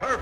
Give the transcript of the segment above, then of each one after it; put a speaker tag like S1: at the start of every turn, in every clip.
S1: What's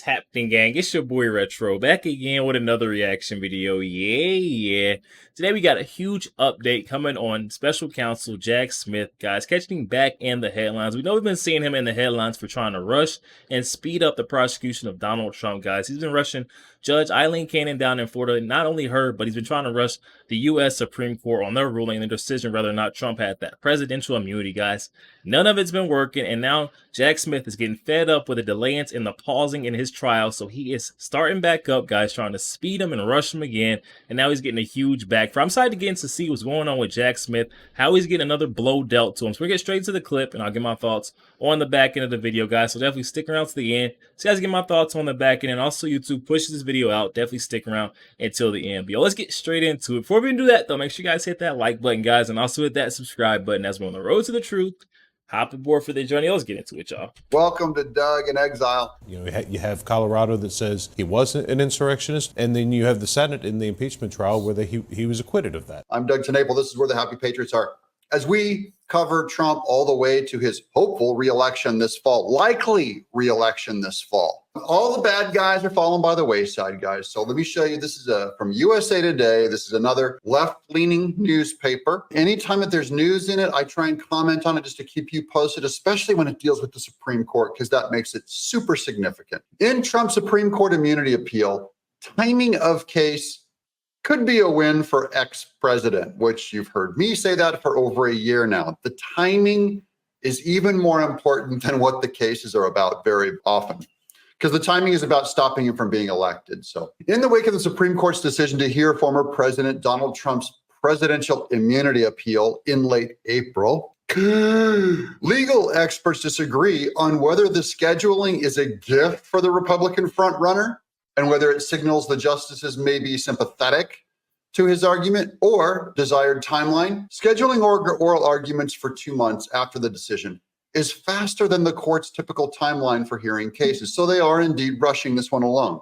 S1: happening, gang? It's your boy Retro back again with another reaction video. Yeah. Today we got a huge update coming on Special Counsel Jack Smith, guys, catching back in the headlines. We know we've been seeing him in the headlines for trying to rush and speed up the prosecution of Donald Trump, guys. He's been rushing Judge Eileen Cannon down in Florida. Not only her, but he's been trying to rush the U.S. Supreme Court on their ruling and the decision whether or not Trump had that presidential immunity, guys. None of it's been working, and now Jack Smith is getting fed up with the delayance and the pausing in his trial, so he is starting back up, guys, trying to speed him and rush him again, and now he's getting a huge backfire. I'm excited to get in to see what's going on with Jack Smith, how he's getting another blow dealt to him. So we're going to get straight to the clip, and I'll get my thoughts on the back end of the video, guys, so definitely stick around to the end. So guys, get my thoughts on the back end, and also YouTube pushes this video out. Definitely stick around until the end. But yo, let's get straight into it. Before we do that, though, make sure you guys hit that like button, guys, and also hit that subscribe button as we're on the road to the truth. Hop aboard for the journey. Let's get into it, y'all.
S2: Welcome to Doug in Exile.
S3: You know, you have Colorado that says he wasn't an insurrectionist, and then you have the Senate in the impeachment trial where he was acquitted of that.
S2: I'm Doug Tenaple. This is where the Happy Patriots are. As we cover Trump all the way to his hopeful re-election this fall, likely re-election this fall, all the bad guys are falling by the wayside, guys. So let me show you. This is from USA Today. This is another left-leaning newspaper. Anytime that there's news in it, I try and comment on it just to keep you posted, especially when it deals with the Supreme Court, because that makes it super significant. In Trump's Supreme Court immunity appeal, timing of case could be a win for ex-president, which you've heard me say that for over a year now. The timing is even more important than what the cases are about very often, because the timing is about stopping him from being elected. So in the wake of the Supreme Court's decision to hear former President Donald Trump's presidential immunity appeal in late April, legal experts disagree on whether the scheduling is a gift for the Republican frontrunner and whether it signals the justices may be sympathetic to his argument or desired timeline. Scheduling oral arguments for 2 months after the decision is faster than the court's typical timeline for hearing cases, so they are indeed rushing this one along.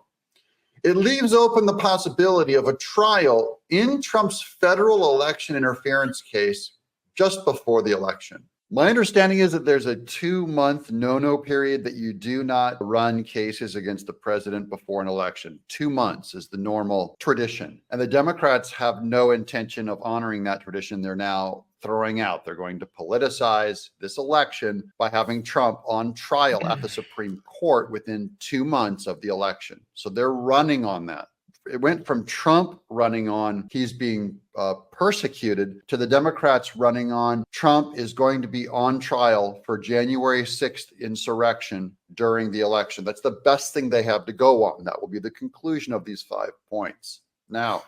S2: It leaves open the possibility of a trial in Trump's federal election interference case just before the election. My understanding is that there's a 2-month no-no period that you do not run cases against the president before an election. 2 months is the normal tradition. And the Democrats have no intention of honoring that tradition. They're now throwing out. They're going to politicize this election by having Trump on trial at the Supreme Court within 2 months of the election. So they're running on that. It went from Trump running on he's being persecuted to the Democrats running on Trump is going to be on trial for January 6th insurrection during the election. That's the best thing they have to go on. That will be the conclusion of these 5 points. Now,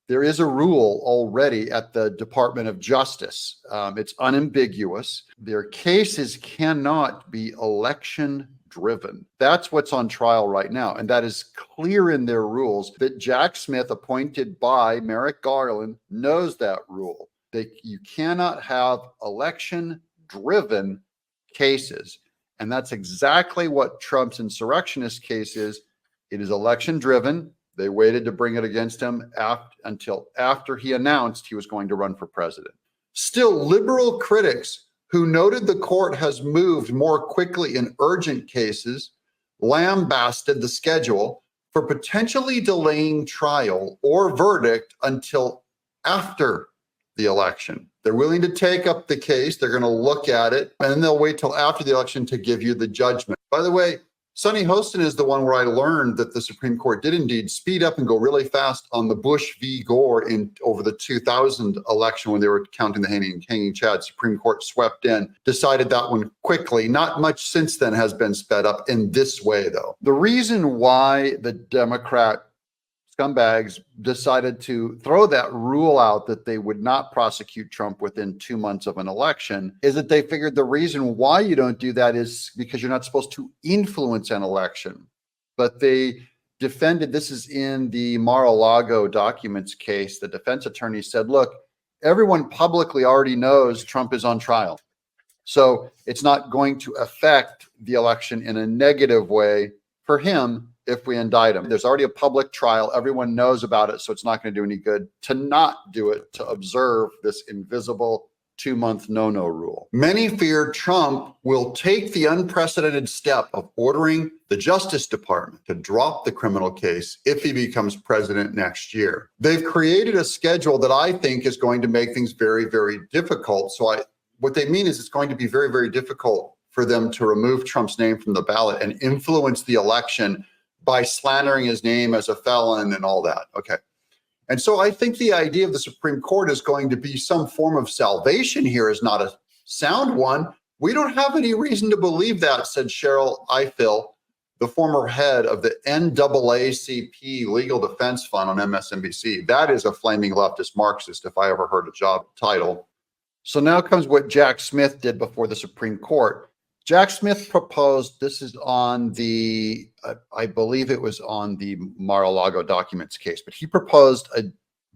S2: there is a rule already at the Department of Justice. It's unambiguous. Their cases cannot be election driven. That's what's on trial right now. And that is clear in their rules that Jack Smith, appointed by Merrick Garland, knows that rule. You cannot have election driven cases. And that's exactly what Trump's insurrectionist case is. It is election driven. They waited to bring it against him until after he announced he was going to run for president. Still, liberal critics who noted the court has moved more quickly in urgent cases, lambasted the schedule for potentially delaying trial or verdict until after the election. They're willing to take up the case, they're going to look at it, and then they'll wait till after the election to give you the judgment. By the way, Sonny Hostin is the one where I learned that the Supreme Court did indeed speed up and go really fast on the Bush v. Gore over the 2000 election when they were counting the hanging Chad. Supreme Court swept in, decided that one quickly. Not much since then has been sped up in this way, though. The reason why the Democrat scumbags decided to throw that rule out that they would not prosecute Trump within 2 months of an election is that they figured the reason why you don't do that is because you're not supposed to influence an election. But they defended, this is in the Mar-a-Lago documents case, the defense attorney said, look, everyone publicly already knows Trump is on trial. So it's not going to affect the election in a negative way for him if we indict him. There's already a public trial. Everyone knows about it, so it's not going to do any good to not do it, to observe this invisible 2-month no-no rule. Many fear Trump will take the unprecedented step of ordering the Justice Department to drop the criminal case if he becomes president next year. They've created a schedule that I think is going to make things very, very difficult. What they mean is it's going to be very, very difficult for them to remove Trump's name from the ballot and influence the election by slandering his name as a felon and all that. Okay. And so I think the idea of the Supreme Court is going to be some form of salvation here is not a sound one. We don't have any reason to believe that, said Cheryl Ifill, the former head of the NAACP Legal Defense Fund on MSNBC. That is a flaming leftist Marxist, if I ever heard a job title. So now comes what Jack Smith did before the Supreme Court. Jack Smith proposed, this is on the, I believe it was on the Mar-a-Lago documents case, but he proposed a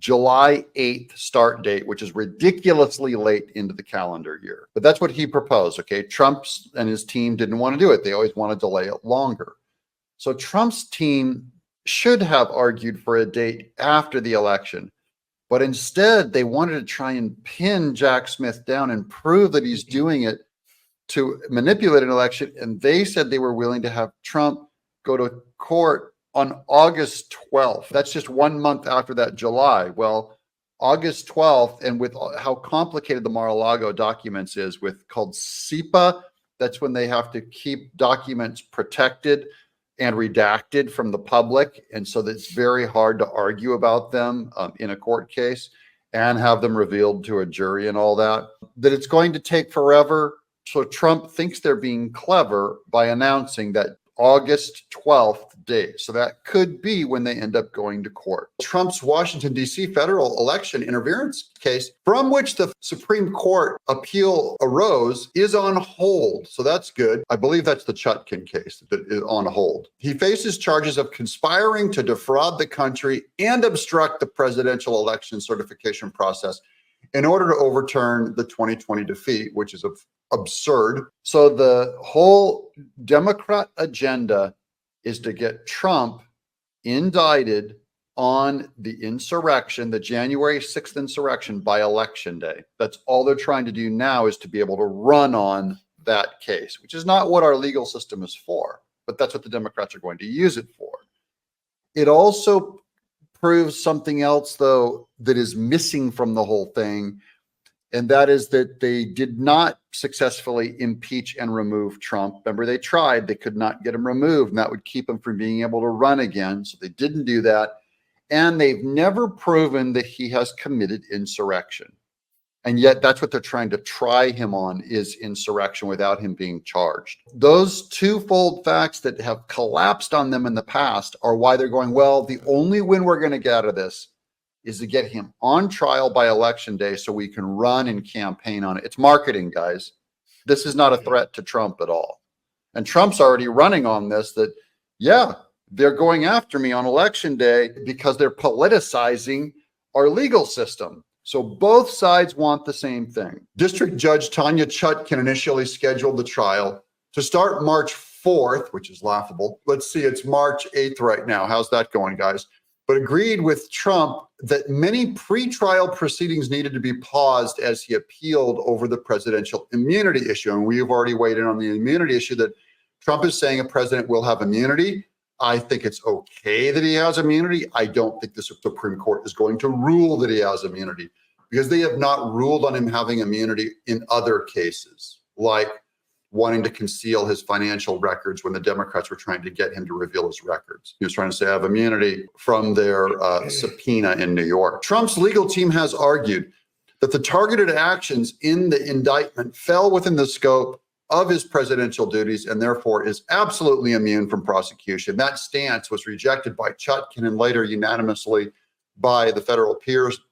S2: July 8th start date, which is ridiculously late into the calendar year. But that's what he proposed, okay? Trump and his team didn't want to do it. They always want to delay it longer. So Trump's team should have argued for a date after the election, but instead they wanted to try and pin Jack Smith down and prove that he's doing it to manipulate an election, and they said they were willing to have Trump go to court on August 12th. That's just 1 month after that July. Well, August 12th, and with how complicated the Mar-a-Lago documents is with called SEPA, that's when they have to keep documents protected and redacted from the public. And so it's very hard to argue about them in a court case and have them revealed to a jury and all that, that it's going to take forever. So Trump thinks they're being clever by announcing that August 12th date. So that could be when they end up going to court. Trump's Washington, D.C. federal election interference case, from which the Supreme Court appeal arose, is on hold. So that's good. I believe that's the Chutkan case that is on hold. He faces charges of conspiring to defraud the country and obstruct the presidential election certification process in order to overturn the 2020 defeat, which is absurd. So the whole Democrat agenda is to get Trump indicted on the insurrection, the January 6th insurrection, by election day. That's all they're trying to do now, is to be able to run on that case, which is not what our legal system is for, but that's what the Democrats are going to use it for. It also proves something else, though, that is missing from the whole thing, and that is that they did not successfully impeach and remove Trump. Remember, they tried, they could not get him removed, and that would keep him from being able to run again. So they didn't do that. And they've never proven that he has committed insurrection. And yet that's what they're trying to try him on, is insurrection, without him being charged. Those twofold facts that have collapsed on them in the past are why they're going, well, the only win we're going to get out of this is to get him on trial by election day so we can run and campaign on it. It's marketing, guys. This is not a threat to Trump at all. And Trump's already running on this, that, yeah, they're going after me on election day because they're politicizing our legal system. So both sides want the same thing. District Judge Tanya Chutkan initially scheduled the trial to start March 4th, which is laughable. Let's see, it's March 8th right now. How's that going, guys? But agreed with Trump that many pretrial proceedings needed to be paused as he appealed over the presidential immunity issue. And we've already weighed in on the immunity issue, that Trump is saying a president will have immunity. I think it's okay that he has immunity. I don't think the Supreme Court is going to rule that he has immunity, because they have not ruled on him having immunity in other cases, like wanting to conceal his financial records when the Democrats were trying to get him to reveal his records. He was trying to say, I have immunity from their subpoena in New York. Trump's legal team has argued that the targeted actions in the indictment fell within the scope of his presidential duties and therefore is absolutely immune from prosecution. That stance was rejected by Chutkan and later unanimously by the Federal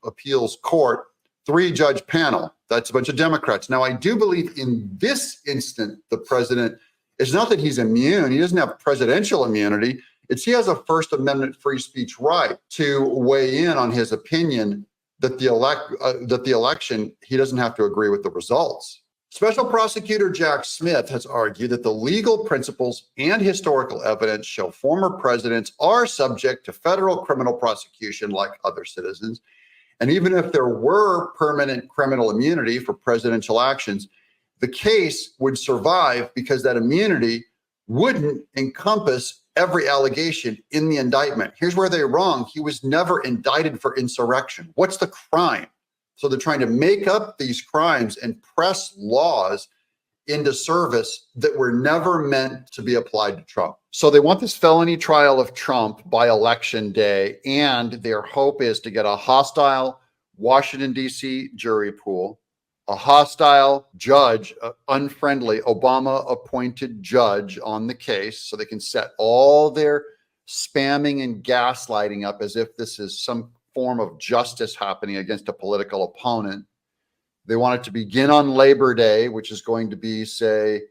S2: Appeals Court 3-judge panel. That's a bunch of Democrats. Now, I do believe in this instant, the president, it's not that he's immune. He doesn't have presidential immunity. It's he has a First Amendment free speech right to weigh in on his opinion that the election, he doesn't have to agree with the results. Special Prosecutor Jack Smith has argued that the legal principles and historical evidence show former presidents are subject to federal criminal prosecution like other citizens. And even if there were permanent criminal immunity for presidential actions, the case would survive because that immunity wouldn't encompass every allegation in the indictment. Here's where they're wrong. He was never indicted for insurrection. What's the crime? So they're trying to make up these crimes and press laws into service that were never meant to be applied to Trump. So they want this felony trial of Trump by election day, and their hope is to get a hostile Washington, D.C. jury pool, a hostile judge, unfriendly Obama-appointed judge on the case, so they can set all their spamming and gaslighting up as if this is some form of justice happening against a political opponent. They want it to begin on Labor Day, which is going to be, say,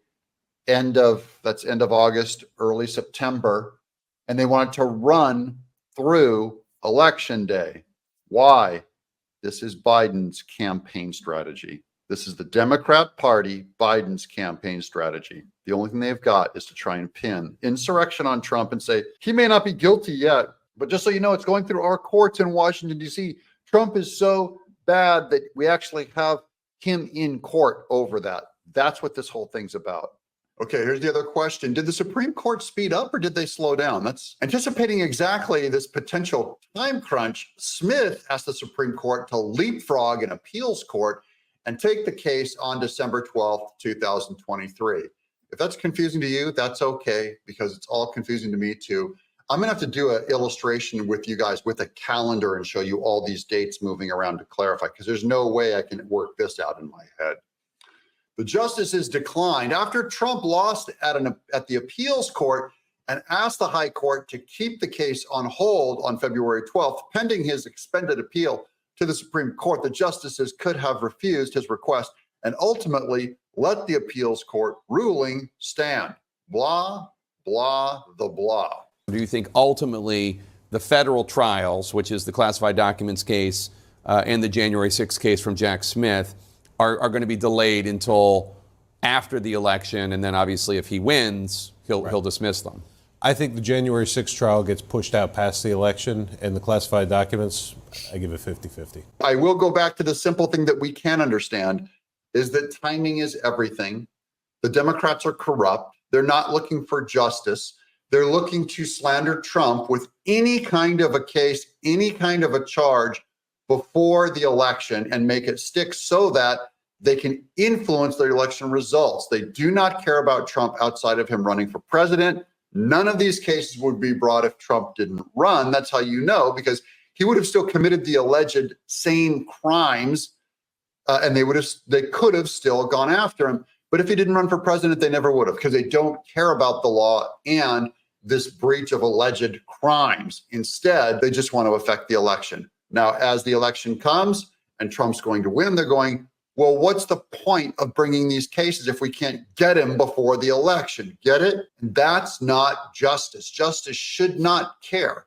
S2: end of August, early September. And they want it to run through Election Day. Why? This is Biden's campaign strategy. This is the Democrat Party, Biden's campaign strategy. The only thing they've got is to try and pin insurrection on Trump and say, he may not be guilty yet, but just so you know, it's going through our courts in Washington, D.C. Trump is so bad that we actually have him in court over that. That's what this whole thing's about. Okay, here's the other question. Did the Supreme Court speed up or did they slow down? That's anticipating exactly this potential time crunch. Smith asked the Supreme Court to leapfrog an appeals court and take the case on December 12th, 2023. If that's confusing to you, that's okay, because it's all confusing to me too. I'm gonna have to do an illustration with you guys with a calendar and show you all these dates moving around to clarify, because there's no way I can work this out in my head. The justices declined after Trump lost at the appeals court and asked the high court to keep the case on hold on February 12th, pending his expended appeal to the Supreme Court. The justices could have refused his request and ultimately let the appeals court ruling stand. Blah, blah, the blah.
S4: Do you think ultimately the federal trials, which is the classified documents case and the January 6th case from Jack Smith, are going to be delayed until after the election, and then obviously if he wins, he'll dismiss them?
S3: I think the January 6th trial gets pushed out past the election, and the classified documents, I give it 50-50.
S2: I will go back to the simple thing that we can understand is that timing is everything. The Democrats are corrupt. They're not looking for justice. They're looking to slander Trump with any kind of a case, any kind of a charge before the election and make it stick so that they can influence the election results. They do not care about Trump outside of him running for president. None of these cases would be brought if Trump didn't run. That's how you know, because he would have still committed the alleged same crimes, and they could have still gone after him. But if he didn't run for president, they never would have, because they don't care about the law and this breach of alleged crimes. Instead, they just want to affect the election. Now, as the election comes and Trump's going to win, they're going, well, what's the point of bringing these cases if we can't get him before the election? Get it? That's not justice. Justice should not care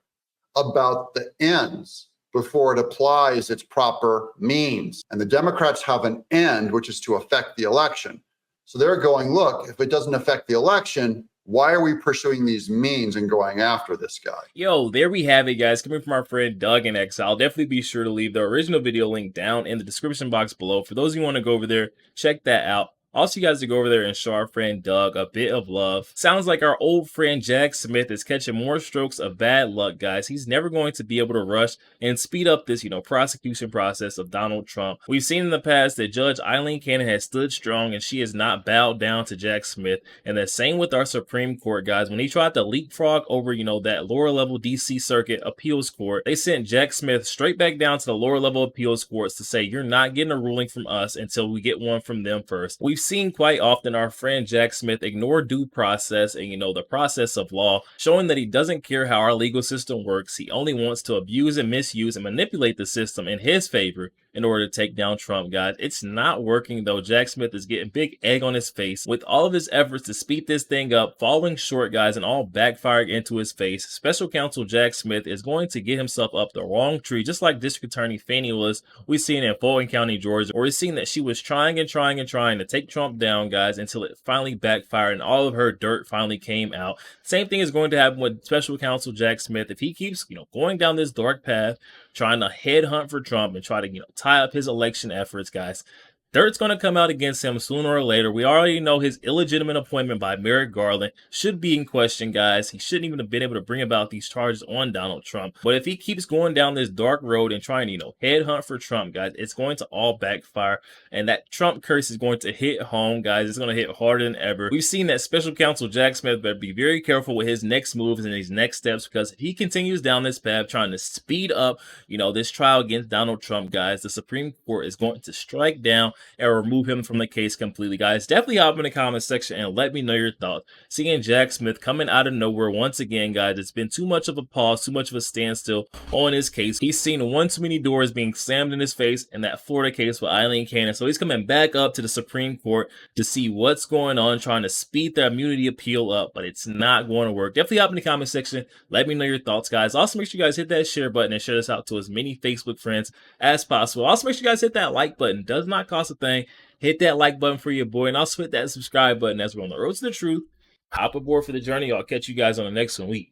S2: about the ends before it applies its proper means. And the Democrats have an end, which is to affect the election. So they're going, look, if it doesn't affect the election, why are we pursuing these means and going after this guy?
S1: Yo, there we have it, guys. Coming from our friend Doug in Exile. Definitely be sure to leave the original video link down in the description box below. For those of you who want to go over there, check that out. Also, you guys to go over there and show our friend Doug a bit of love. Sounds like our old friend Jack Smith is catching more strokes of bad luck, guys. He's never going to be able to rush and speed up this, prosecution process of Donald Trump. We've seen in the past that Judge Eileen Cannon has stood strong and she has not bowed down to Jack Smith. And the same with our Supreme Court, guys. When he tried to leapfrog over, that lower level DC Circuit appeals court, they sent Jack Smith straight back down to the lower level appeals courts to say, you're not getting a ruling from us until we get one from them first. We've seen quite often our friend Jack Smith ignore due process and the process of law, showing that he doesn't care how our legal system works. He only wants to abuse and misuse and manipulate the system in his favor in order to take down Trump, guys. It's not working though. Jack Smith is getting big egg on his face with all of his efforts to speed this thing up, falling short, guys, and all backfiring into his face. Special counsel Jack Smith is going to get himself up the wrong tree, just like District Attorney Fani was. We've seen in Fulton County, Georgia, or we've seen that she was trying to take Trump down, guys, until it finally backfired and all of her dirt finally came out. Same thing is going to happen with Special Counsel Jack Smith if he keeps, going down this dark path, trying to headhunt for Trump and try to, tie up his election efforts, guys. Dirt's going to come out against him sooner or later. We already know his illegitimate appointment by Merrick Garland should be in question, guys. He shouldn't even have been able to bring about these charges on Donald Trump. But if he keeps going down this dark road and trying to, headhunt for Trump, guys, it's going to all backfire. And that Trump curse is going to hit home, guys. It's going to hit harder than ever. We've seen that Special Counsel Jack Smith better be very careful with his next moves and his next steps, because if he continues down this path trying to speed up, this trial against Donald Trump, guys, the Supreme Court is going to strike down and remove him from the case completely, guys. Definitely hop in the comment section and let me know your thoughts. Seeing Jack Smith coming out of nowhere once again, guys, it's been too much of a pause, too much of a standstill on his case. He's seen one too many doors being slammed in his face in that Florida case with Eileen Cannon, so he's coming back up to the Supreme Court to see what's going on, trying to speed the immunity appeal up, but it's not going to work. Definitely hop in the comment section. Let me know your thoughts, guys. Also, make sure you guys hit that share button and share this out to as many Facebook friends as possible. Also, make sure you guys hit that like button. It does not cost a thing. Hit that like button for your boy, and also hit that subscribe button as we're on the road to the truth. Hop aboard for the journey. I'll catch you guys on the next one.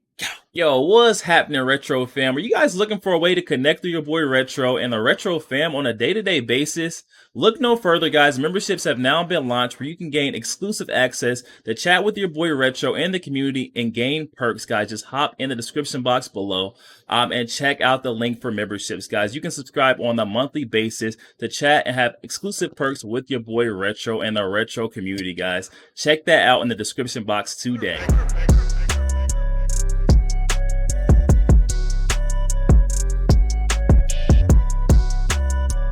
S1: Yo, what's happening, Retro fam? Are you guys looking for a way to connect with your boy Retro and the Retro fam on a day-to-day basis? Look no further, guys. Memberships have now been launched where you can gain exclusive access to chat with your boy Retro and the community and gain perks, guys. Just hop in the description box below and check out the link for memberships, guys. You can subscribe on a monthly basis to chat and have exclusive perks with your boy Retro and the Retro community, guys. Check that out in the description box today.